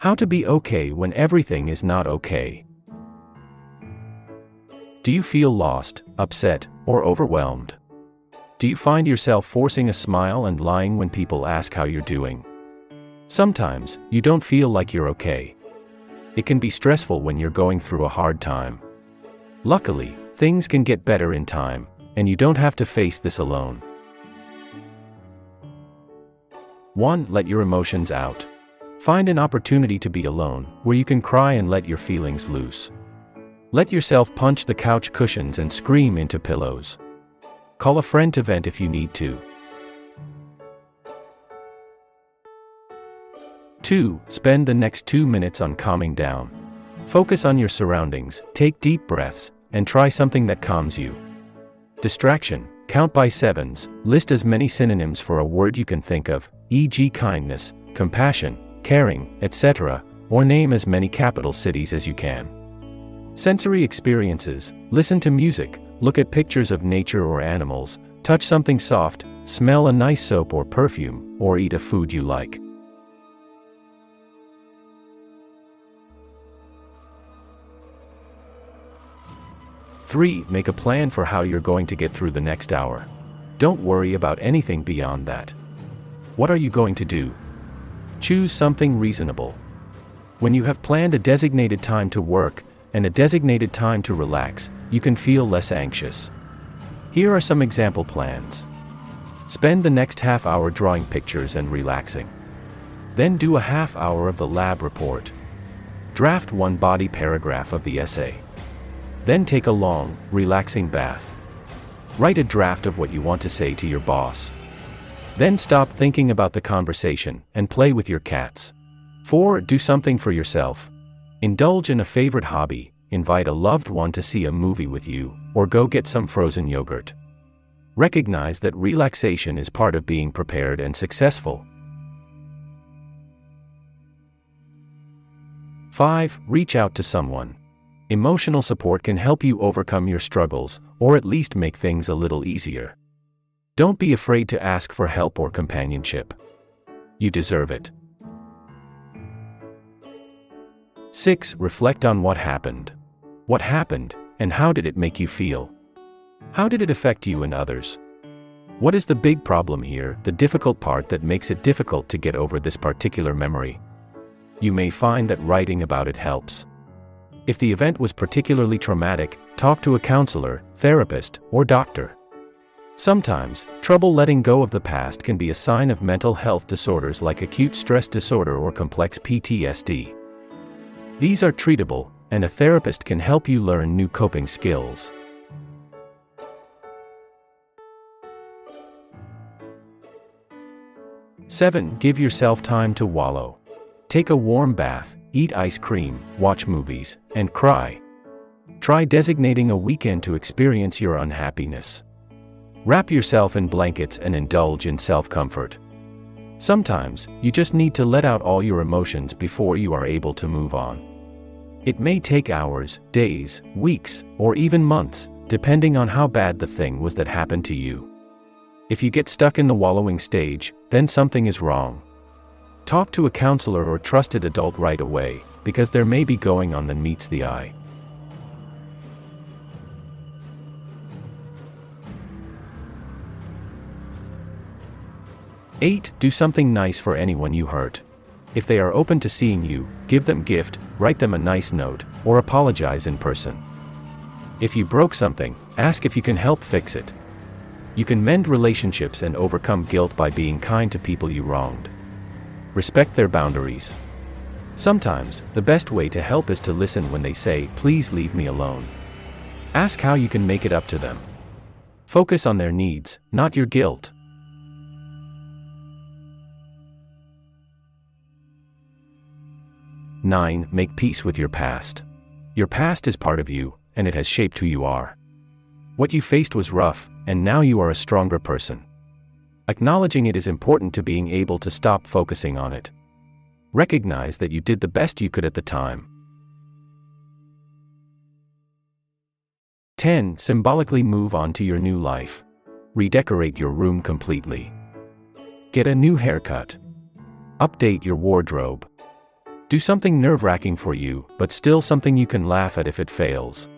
How to be okay when everything is not okay. Do you feel lost, upset, or overwhelmed? Do you find yourself forcing a smile and lying when people ask how you're doing? Sometimes, you don't feel like you're okay. It can be stressful when you're going through a hard time. Luckily, things can get better in time, and you don't have to face this alone. 1. Let your emotions out. Find an opportunity to be alone, where you can cry and let your feelings loose. Let yourself punch the couch cushions and scream into pillows. Call a friend to vent if you need to. 2. Spend the next 2 minutes on calming down. Focus on your surroundings, take deep breaths, and try something that calms you. Distraction. Count by sevens, list as many synonyms for a word you can think of, e.g. kindness, compassion, caring, etc., or name as many capital cities as you can. Sensory experiences. Listen to music, look at pictures of nature or animals, touch something soft, smell a nice soap or perfume, or eat a food you like. Three. Make a plan for how you're going to get through the next hour. Don't worry about anything beyond that. What are you going to do? Choose something reasonable. When you have planned a designated time to work, and a designated time to relax, you can feel less anxious. Here are some example plans. Spend the next half hour drawing pictures and relaxing. Then do a half hour of the lab report. Draft one body paragraph of the essay. Then take a long, relaxing bath. Write a draft of what you want to say to your boss. Then stop thinking about the conversation and play with your cats. 4. Do something for yourself. Indulge in a favorite hobby, invite a loved one to see a movie with you, or go get some frozen yogurt. Recognize that relaxation is part of being prepared and successful. 5. Reach out to someone. Emotional support can help you overcome your struggles, or at least make things a little easier. Don't be afraid to ask for help or companionship. You deserve it. 6. Reflect on what happened. What happened, and how did it make you feel? How did it affect you and others? What is the big problem here, the difficult part that makes it difficult to get over this particular memory? You may find that writing about it helps. If the event was particularly traumatic, talk to a counselor, therapist, or doctor. Sometimes, trouble letting go of the past can be a sign of mental health disorders like acute stress disorder or complex PTSD. These are treatable, and a therapist can help you learn new coping skills. Seven. Give yourself time to wallow. Take a warm bath, eat ice cream, watch movies, and cry. Try designating a weekend to experience your unhappiness. Wrap yourself in blankets and indulge in self-comfort. Sometimes, you just need to let out all your emotions before you are able to move on. It may take hours, days, weeks, or even months, depending on how bad the thing was that happened to you. If you get stuck in the wallowing stage, then something is wrong. Talk to a counselor or trusted adult right away, because there may be going on that meets the eye. Eight. Do something nice for anyone you hurt. If they are open to seeing you, give them a gift, write them a nice note, or apologize in person. If you broke something, ask if you can help fix it. You can mend relationships and overcome guilt by being kind to people you wronged. Respect their boundaries. Sometimes, the best way to help is to listen when they say, "Please leave me alone." Ask how you can make it up to them. Focus on their needs, not your guilt. 9. Make peace with your past. Your past is part of you, and it has shaped who you are. What you faced was rough, and now you are a stronger person. Acknowledging it is important to being able to stop focusing on it. Recognize that you did the best you could at the time. 10. Symbolically move on to your new life. Redecorate your room completely. Get a new haircut. Update your wardrobe. Do something nerve-wracking for you, but still something you can laugh at if it fails.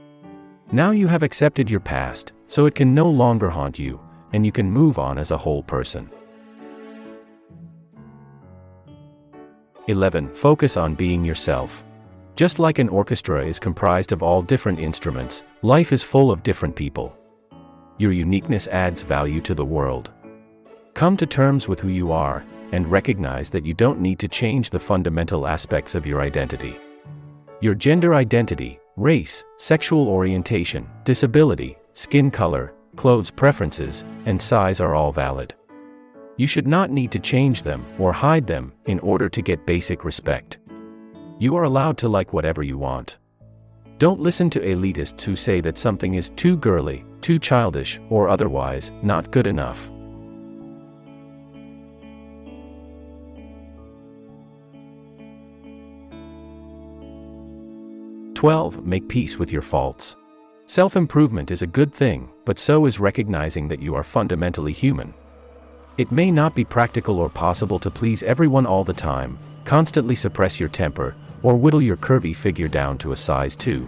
Now you have accepted your past, so it can no longer haunt you, and you can move on as a whole person. 11. Focus on being yourself. Just like an orchestra is comprised of all different instruments, life is full of different people. Your uniqueness adds value to the world. Come to terms with who you are, and recognize that you don't need to change the fundamental aspects of your identity. Your gender identity, race, sexual orientation, disability, skin color, clothes preferences, and size are all valid. You should not need to change them or hide them in order to get basic respect. You are allowed to like whatever you want. Don't listen to elitists who say that something is too girly, too childish, or otherwise not good enough. Make peace with your faults. Self-improvement is a good thing, but so is recognizing that you are fundamentally human. It may not be practical or possible to please everyone all the time, constantly suppress your temper, or whittle your curvy figure down to a size 2.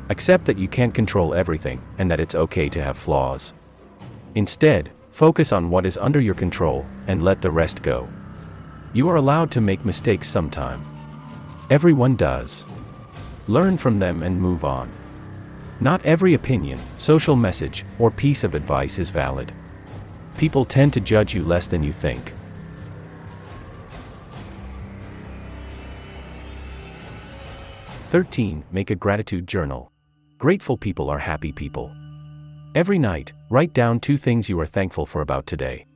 Accept that you can't control everything, and that it's okay to have flaws. Instead, focus on what is under your control, and let the rest go. You are allowed to make mistakes sometime. Everyone does. Learn from them and move on. Not every opinion, social message, or piece of advice is valid. People tend to judge you less than you think. 13. Make a gratitude journal. Grateful people are happy people. Every night, write down 2 things you are thankful for about today.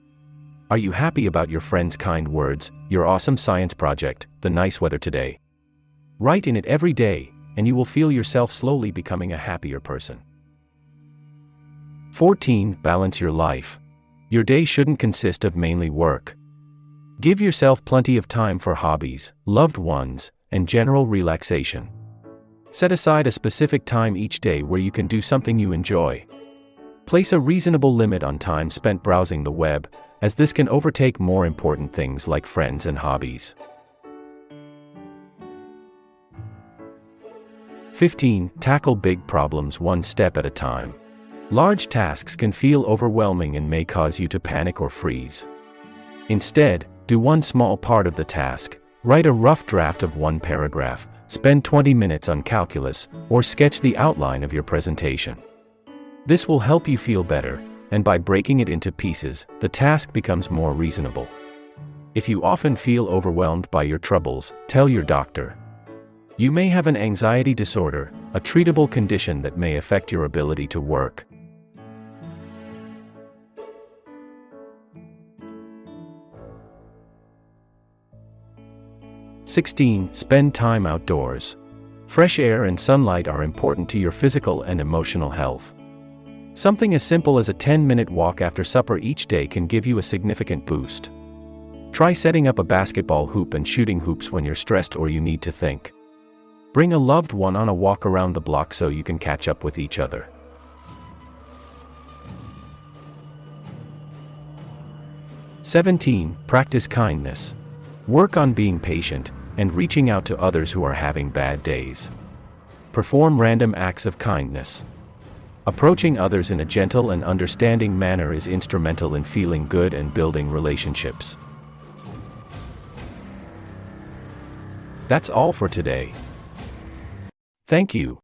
Are you happy about your friend's kind words, your awesome science project, the nice weather today? Write in it every day, and you will feel yourself slowly becoming a happier person. 14. Balance your life. Your day shouldn't consist of mainly work. Give yourself plenty of time for hobbies, loved ones, and general relaxation. Set aside a specific time each day where you can do something you enjoy. Place a reasonable limit on time spent browsing the web, as this can overtake more important things like friends and hobbies. 15. Tackle big problems one step at a time. Large tasks can feel overwhelming and may cause you to panic or freeze. Instead, do one small part of the task, write a rough draft of 1 paragraph, spend 20 minutes on calculus, or sketch the outline of your presentation. This will help you feel better, and by breaking it into pieces, the task becomes more reasonable. If you often feel overwhelmed by your troubles, tell your doctor. You may have an anxiety disorder, a treatable condition that may affect your ability to work. 16. Spend time outdoors. Fresh air and sunlight are important to your physical and emotional health. Something as simple as a 10-minute walk after supper each day can give you a significant boost. Try setting up a basketball hoop and shooting hoops when you're stressed or you need to think. Bring a loved one on a walk around the block so you can catch up with each other. 17. Practice kindness. Work on being patient and reaching out to others who are having bad days. Perform random acts of kindness. Approaching others in a gentle and understanding manner is instrumental in feeling good and building relationships. That's all for today. Thank you.